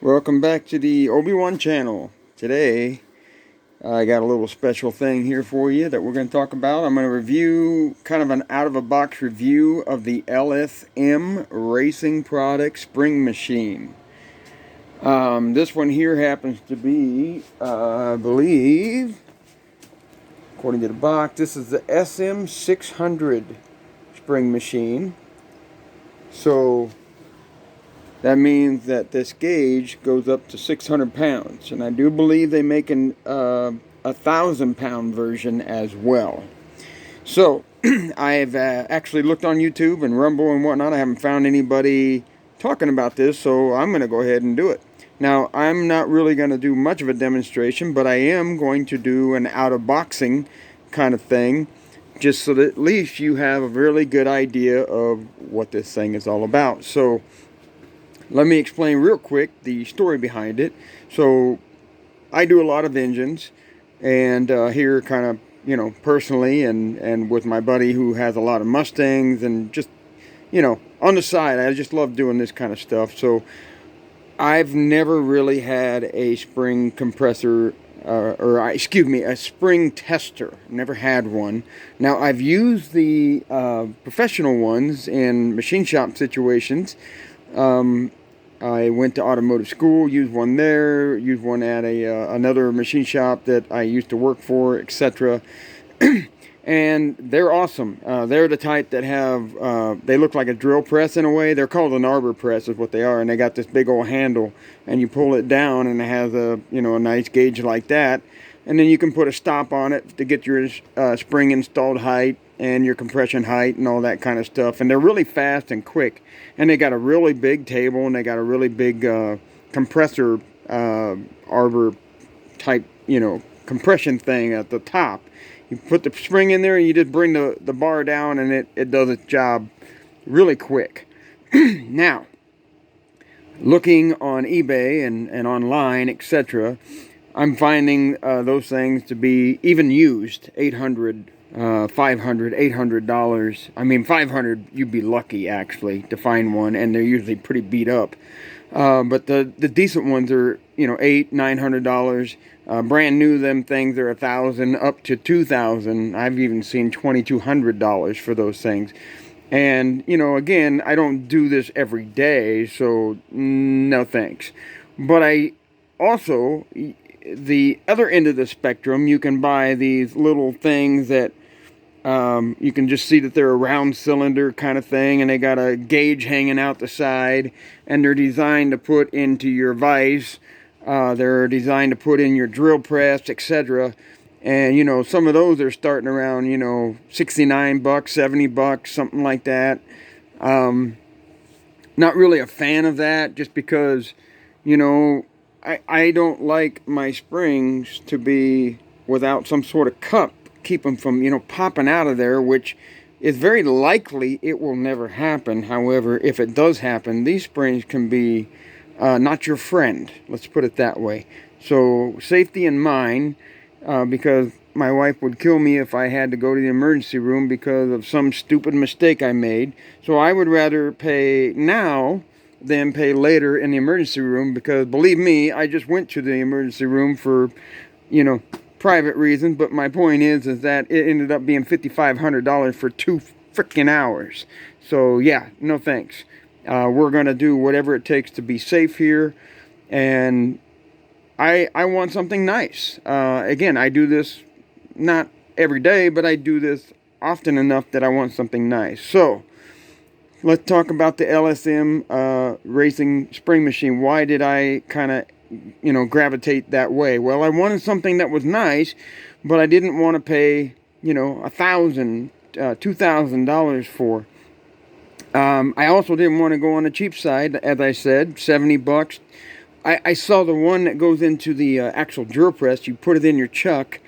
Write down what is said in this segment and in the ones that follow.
Welcome back to the Obi-Wan channel. Today, I got a little special thing here for you that we're going to talk about. I'm going to review kind of an out-of-a-box review of the LSM Racing Product Spring Machine. This one here happens to be, I believe, according to the box, this is the SM-600 spring machine. So that means that this gauge goes up to 600 pounds. And I do believe they make an 1,000-pound version as well. So I've actually looked on YouTube and Rumble and whatnot. I haven't found anybody talking about this, so I'm going to go ahead and do it. Now, I'm not really going to do much of a demonstration, but I am going to do an out-of-boxing kind of thing, just so that at least you have a really good idea of what this thing is all about. So let me explain real quick the story behind it. So I do a lot of engines, and here kind of, personally and with my buddy who has a lot of Mustangs, and just, on the side, I just love doing this kind of stuff. So I've never really had a spring compressor, a spring tester. Never had one. Now, I've used the professional ones in machine shop situations. I went to automotive school, used one there, used one at another machine shop that I used to work for, etc. And they're awesome. They're the type that have, they look like a drill press in a way. They're called an arbor press is what they are. And they got this big old handle, and you pull it down, and it has a nice gauge like that. And then you can put a stop on it to get your spring installed height and your compression height and all that kind of stuff. And they're really fast and quick. And they got a really big table, and they got a really big compressor arbor type, compression thing at the top. You put the spring in there, and you just bring the bar down, and it does its job really quick. Now, looking on eBay and online, etc., I'm finding those things to be even used, $800, $500, $800. I mean, $500, you'd be lucky, actually, to find one, and they're usually pretty beat up. But the decent ones are, $800, $900. Brand new, them things are $1,000 up to $2,000. I've even seen $2,200 for those things. And, again, I don't do this every day, so no thanks. But I also, the other end of the spectrum, you can buy these little things that you can just see that they're a round cylinder kind of thing, and they got a gauge hanging out the side, and they're designed to put into your vise. They're designed to put in your drill press, etc. And, some of those are starting around, $69, $70, something like that. Not really a fan of that, just because, I don't like my springs to be without some sort of cup. Keep them from, popping out of there, which is very likely it will never happen. However, if it does happen, these springs can be not your friend. Let's put it that way. So safety in mind, because my wife would kill me if I had to go to the emergency room because of some stupid mistake I made. So I would rather pay now than pay later in the emergency room, because believe me, I just went to the emergency room for, private reasons. But my point is that it ended up being $5,500 for 2 freaking hours. So yeah, no thanks. We're going to do whatever it takes to be safe here. And I want something nice. Again, I do this not every day, but I do this often enough that I want something nice. So let's talk about the LSM racing spring machine. Why did I kind of, gravitate that way? Well, I wanted something that was nice, but I didn't want to pay, $1,000, $2,000 for. I also didn't want to go on the cheap side, as I said, $70. I saw the one that goes into the actual drill press. You put it in your chuck,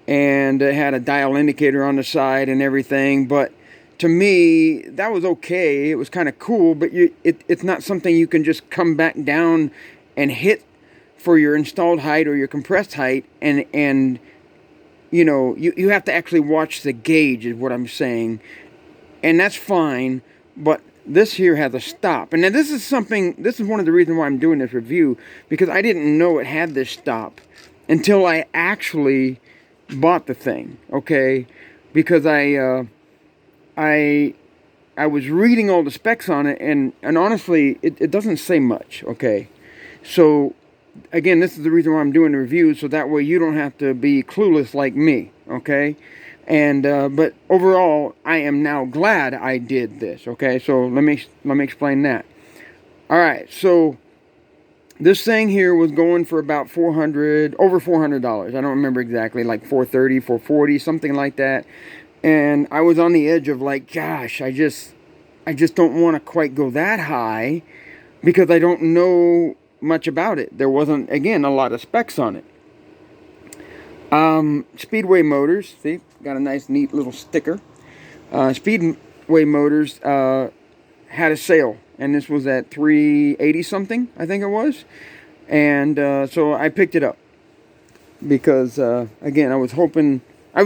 and it had a dial indicator on the side and everything. But to me, that was okay. It was kind of cool, but it's not something you can just come back down and hit for your installed height or your compressed height, and you have to actually watch the gauge, is what I'm saying. And that's fine, but this here has a stop. And now this is one of the reasons why I'm doing this review, because I didn't know it had this stop until I actually bought the thing, okay? Because I was reading all the specs on it, and honestly, it doesn't say much, okay? So, again, this is the reason why I'm doing the review, so that way you don't have to be clueless like me, okay? And but overall, I am now glad I did this, okay? So let me explain that. All right, so this thing here was going for about over $400. I don't remember exactly, like 430, 440, something like that. And I was on the edge of like, gosh, I just don't want to quite go that high because I don't know much about it. There wasn't, again, a lot of specs on it. Speedway motors, see, got a nice, neat little sticker. Speedway motors had a sale, and this was at $380 something, I think it was. And so I picked it up because, again, I was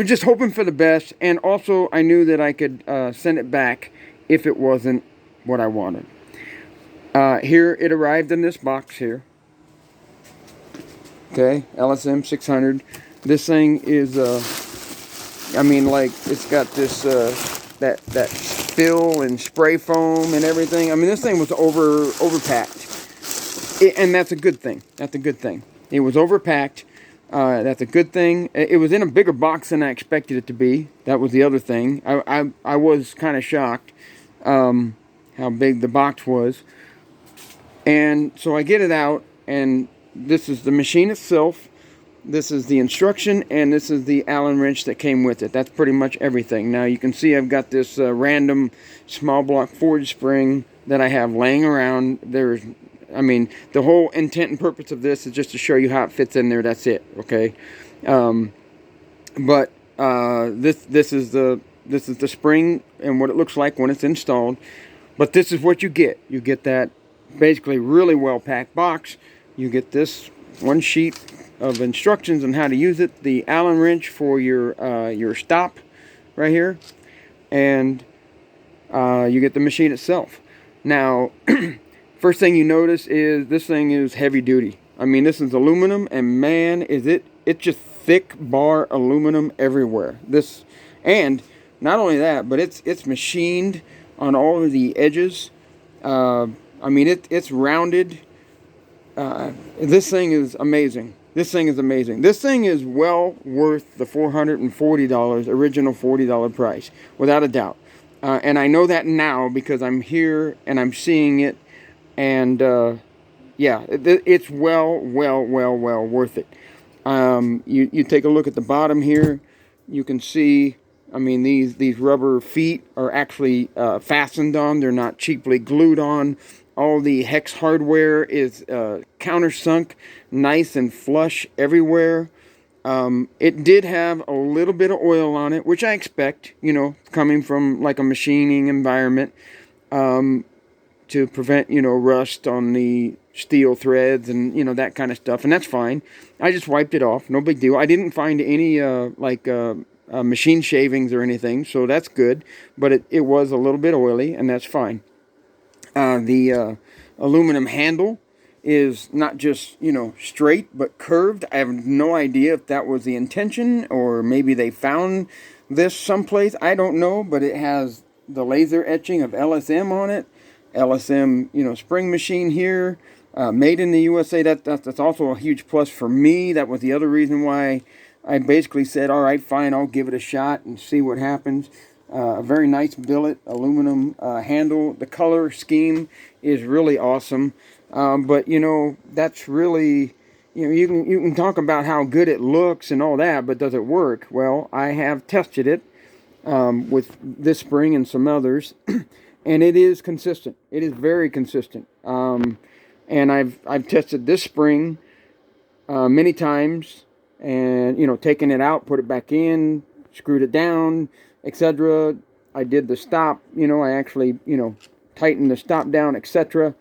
just hoping for the best, and also I knew that I could send it back if it wasn't what I wanted. Here it arrived in this box here. Okay, LSM-600. This thing is, I mean, like, it's got this, that fill and spray foam and everything. I mean, this thing was overpacked. And that's a good thing. That's a good thing. It was overpacked. That's a good thing. It was in a bigger box than I expected it to be. That was the other thing. I was kind of shocked how big the box was. And so I get it out, and this is the machine itself. This is the instruction, and this is the Allen wrench that came with it. That's pretty much everything. Now you can see I've got this random small block forged spring that I have laying around. I mean, the whole intent and purpose of this is just to show you how it fits in there. That's it, okay? But this is the spring and what it looks like when it's installed. But this is what you get. You get that basically really well packed box. You get this one sheet of instructions on how to use it, the Allen wrench for your stop right here, and you get the machine itself. Now, first thing you notice is this thing is heavy duty. I mean, this is aluminum, and man, it's just thick bar aluminum everywhere. And not only that, but it's machined on all of the edges. I mean, it's rounded. This thing is amazing. This thing is amazing. This thing is well worth the $440, original $40 price, without a doubt. And I know that now because I'm here and I'm seeing it. And, yeah, it's well worth it. You take a look at the bottom here. You can see, I mean, these rubber feet are actually fastened on. They're not cheaply glued on. All the hex hardware is countersunk, nice and flush everywhere. It did have a little bit of oil on it, which I expect, you know, coming from like a machining environment, to prevent, you know, rust on the steel threads and, you know, that kind of stuff. And that's fine. I just wiped it off. No big deal. I didn't find any machine shavings or anything, so that's good. But it was a little bit oily, and that's fine. The aluminum handle is not just, you know, straight, but curved. I have no idea if that was the intention, or maybe they found this someplace. I don't know, but it has the laser etching of LSM on it. LSM, you know, spring machine here, made in the USA. That's also a huge plus for me. That was the other reason why I basically said, all right, fine, I'll give it a shot and see what happens. A very nice billet, aluminum handle. The color scheme is really awesome. But, you know, that's really, you know, you can talk about how good it looks and all that, but does it work? Well, I have tested it with this spring and some others, and it is consistent. It is very consistent. And I've tested this spring many times, and, you know, taken it out, put it back in, screwed it down, etc. I did the stop, you know, I actually, you know, tightened the stop down, etc.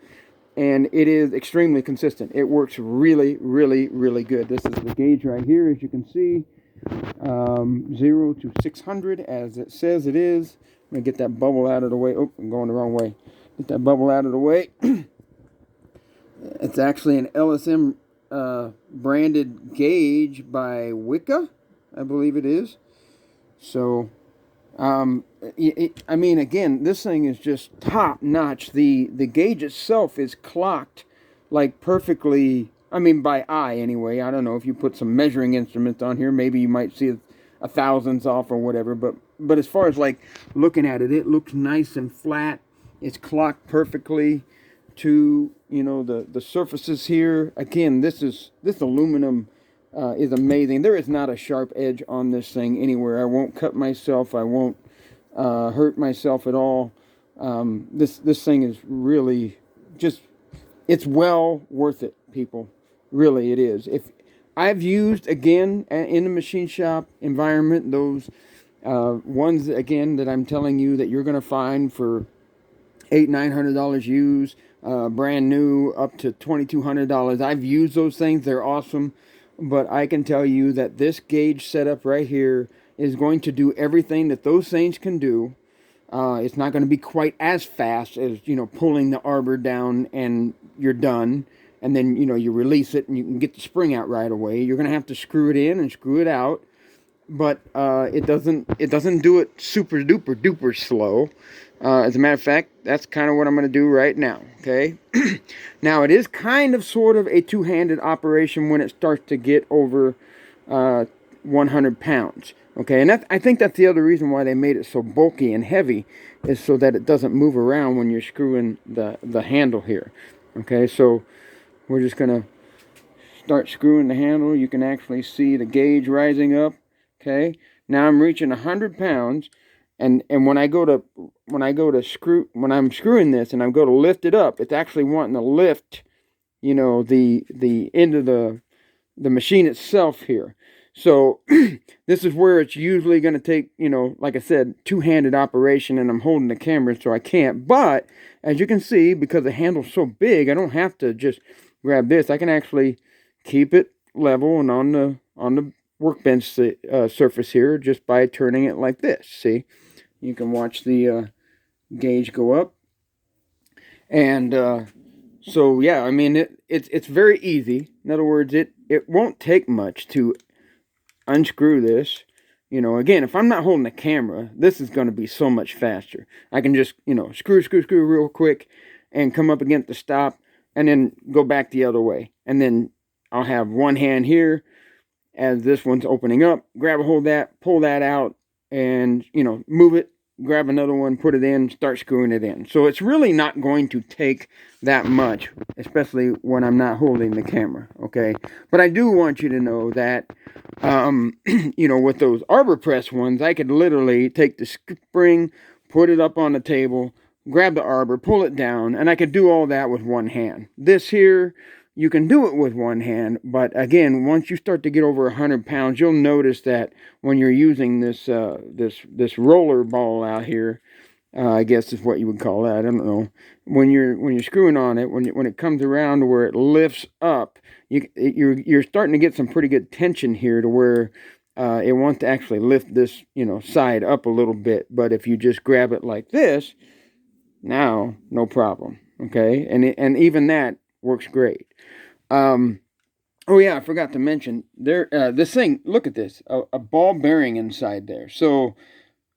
And it is extremely consistent. It works really good. This is the gauge right here, as you can see, 0 to 600 as it says it is. I'm going to get that bubble out of the way. Oh, I'm going the wrong way. Get that bubble out of the way. It's actually an LSM branded gauge by Wicca, I believe it is. So, I mean, again, this thing is just top notch. The gauge itself is clocked like perfectly. I mean, by eye anyway. I don't know if you put some measuring instruments on here, maybe you might see a thousandths off or whatever. But as far as like looking at it, it looks nice and flat. It's clocked perfectly to, you know, the surfaces here. Again, this aluminum is amazing. There is not a sharp edge on this thing anywhere. I won't cut myself. I won't hurt myself at all. This thing is really just, it's well worth it, people. Really, it is. If I've used, again, in the machine shop environment, those ones, again, that I'm telling you that you're going to find for $800-900 used, brand new, up to $2,200. I've used those things. They're awesome. But I can tell you that this gauge setup right here is going to do everything that those things can do. It's not going to be quite as fast as, you know, pulling the arbor down and you're done. And then, you know, you release it and you can get the spring out right away. You're going to have to screw it in and screw it out. But it doesn't do it super duper duper slow. As a matter of fact, that's kind of what I'm going to do right now, okay? Now, it is kind of sort of a two-handed operation when it starts to get over 100 pounds, okay? And I think that's the other reason why they made it so bulky and heavy, is so that it doesn't move around when you're screwing the handle here, okay? So we're just going to start screwing the handle. You can actually see the gauge rising up, okay? Now I'm reaching 100 pounds. And when I'm screwing this and I go to lift it up, it's actually wanting to lift, you know, the end of the machine itself here. So this is where it's usually going to take, you know, like I said, two-handed operation, and I'm holding the camera so I can't. But as you can see, because the handle's so big, I don't have to just grab this. I can actually keep it level and on the workbench surface here just by turning it like this. See? You can watch the gauge go up. And so, yeah, I mean, it's very easy. In other words, it won't take much to unscrew this. You know, again, if I'm not holding the camera, this is going to be so much faster. I can just, you know, screw real quick and come up against the stop and then go back the other way. And then I'll have one hand here as this one's opening up, grab a hold of that, pull that out, and, you know, move it, grab another one, put it in, start screwing it in. So it's really not going to take that much, especially when I'm not holding the camera, okay? But I do want you to know that, you know, with those arbor press ones, I could literally take the spring, put it up on the table, grab the arbor, pull it down, and I could do all that with one hand. This here, you can do it with one hand, but again, once you start to get over 100 pounds, you'll notice that when you're using this this roller ball out here, I guess is what you would call that. I don't know. When you're screwing on it, when it comes around to where it lifts up, you're starting to get some pretty good tension here to where it wants to actually lift this, you know, side up a little bit. But if you just grab it like this, now no problem. Okay, and even that works great. Oh yeah, I forgot to mention there. This thing, look at this, a ball bearing inside there. So,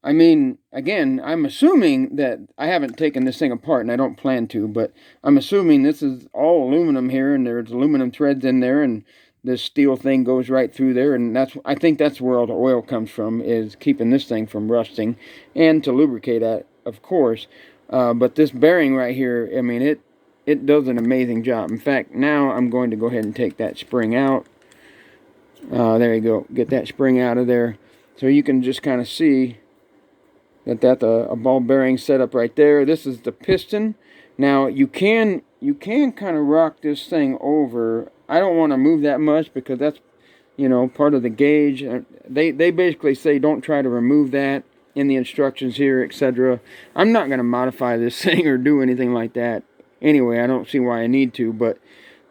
I mean, again, I'm assuming that I haven't taken this thing apart, and I don't plan to, but I'm assuming this is all aluminum here, and there's aluminum threads in there, and this steel thing goes right through there, and I think that's where all the oil comes from, is keeping this thing from rusting, and to lubricate it, of course. But this bearing right here, I mean, it does an amazing job. In fact, now I'm going to go ahead and take that spring out. There you go. Get that spring out of there. So you can just kind of see that that's a ball bearing setup right there. This is the piston. Now you can kind of rock this thing over. I don't want to move that much because that's, you know, part of the gauge. They basically say don't try to remove that in the instructions here, etc. I'm not going to modify this thing or do anything like that. Anyway, I don't see why I need to, but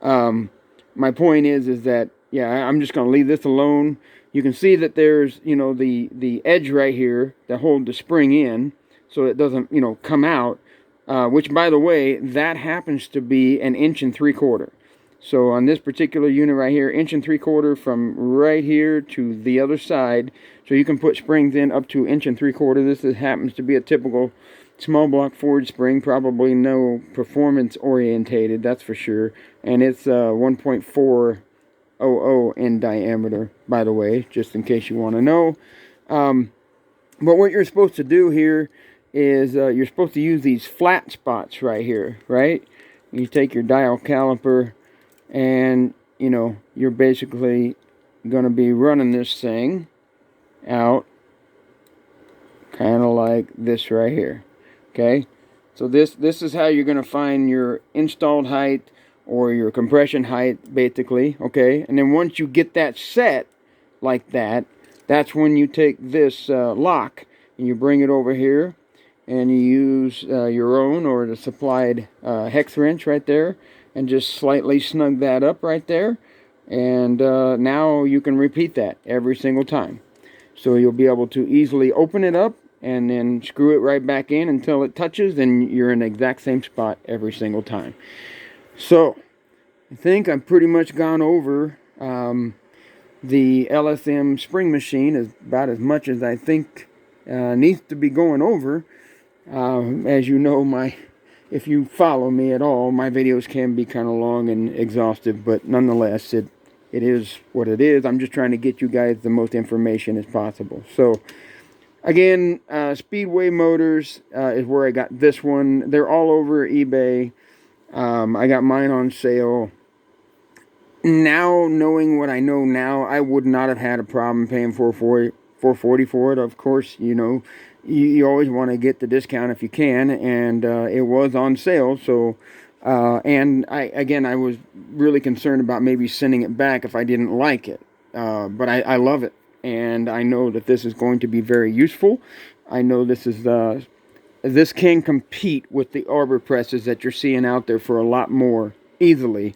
my point is that, yeah, I'm just going to leave this alone. You can see that there's, you know, the edge right here that hold the spring in so it doesn't, you know, come out. which, by the way, that happens to be 1.75 inches. So on this particular unit right here, 1.75 inches from right here to the other side. So you can put springs in up to 1.75 inches. This happens to be a typical small block Ford spring, probably no performance orientated, that's for sure. And it's 1.400 in diameter, by the way, just in case you want to know. But what you're supposed to do here is you're supposed to use these flat spots right here, right? You take your dial caliper and, you know, you're basically going to be running this thing out kind of like this right here. Okay, so this is how you're going to find your installed height or your compression height, basically. Okay, and then once you get that set like that, that's when you take this lock and you bring it over here and you use your own or the supplied hex wrench right there and just slightly snug that up right there, and now you can repeat that every single time. So you'll be able to easily open it up and then screw it right back in until it touches, and you're in the exact same spot every single time. So I think I've pretty much gone over the LSM spring machine is about as much as I think needs to be going over. As you know, if you follow me at all, my videos can be kind of long and exhaustive, but nonetheless, it is what it is. I'm just trying to get you guys the most information as possible. So again, Speedway Motors is where I got this one. They're all over eBay. I got mine on sale. Now, knowing what I know now, I would not have had a problem paying $440 for it. Of course, you know, you always want to get the discount if you can, and it was on sale. So, and I was really concerned about maybe sending it back if I didn't like it. But I love it. And I know that this is going to be very useful. I know this can compete with the arbor presses that you're seeing out there for a lot more easily.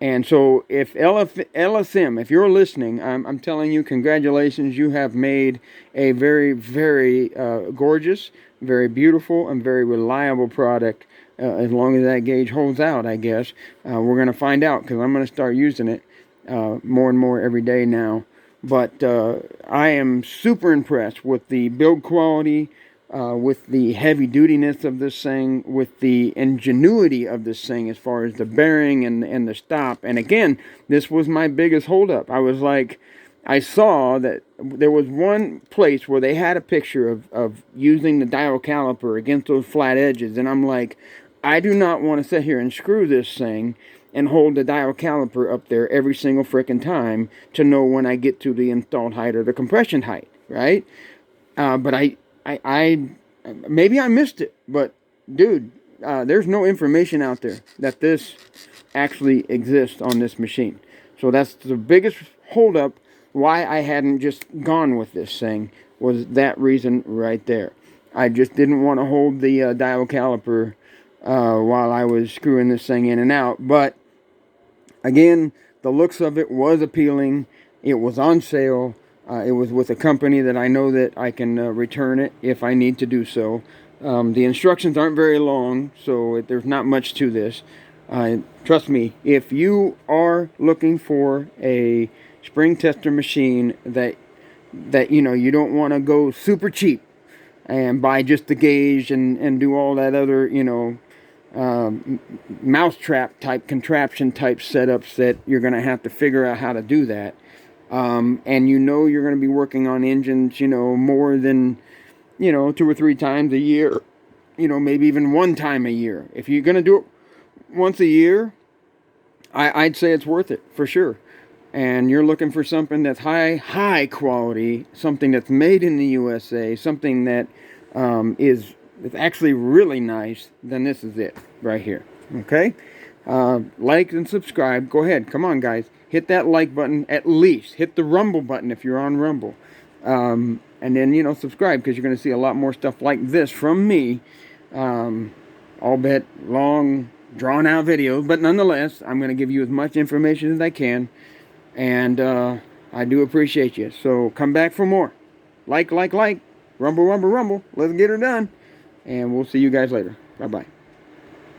And so if LSM, if you're listening, I'm telling you, congratulations. You have made a very, very gorgeous, very beautiful, and very reliable product. As long as that gauge holds out, I guess. We're going to find out, because I'm going to start using it more and more every day now. But I am super impressed with the build quality, with the heavy dutiness of this thing, with the ingenuity of this thing as far as the bearing and the stop. And again, this was my biggest holdup. I was like, I saw that there was one place where they had a picture of using the dial caliper against those flat edges. And I'm like, I do not want to sit here and screw this thing and hold the dial caliper up there every single frickin' time to know when I get to the installed height or the compression height, right? But I maybe I missed it, but dude, there's no information out there that this actually exists on this machine. So that's the biggest holdup why I hadn't just gone with this thing, was that reason right there. I just didn't want to hold the dial caliper while I was screwing this thing in and out. But again, the looks of it was appealing. It was on sale. It was with a company that I know that I can return it if I need to do so. The instructions aren't very long, so there's not much to this. Trust me, if you are looking for a spring tester machine that you know, you don't want to go super cheap and buy just the gauge and do all that other, you know, mousetrap type contraption type setups that you're going to have to figure out how to do that. And you know you're going to be working on engines, you know, more than, you know, 2 or 3 times a year, you know, maybe even 1 time a year. If you're going to do it once a year, I'd say it's worth it for sure. And you're looking for something that's high quality, something that's made in the USA, something that is actually really nice, then this is it right here. Okay? Like and subscribe. Go ahead. Come on, guys. Hit that like button at least. Hit the Rumble button if you're on Rumble. And then, you know, subscribe, because you're going to see a lot more stuff like this from me. Albeit long, drawn-out videos. But nonetheless, I'm going to give you as much information as I can. And I do appreciate you. So come back for more. Like. Rumble. Let's get her done. And we'll see you guys later. Bye-bye.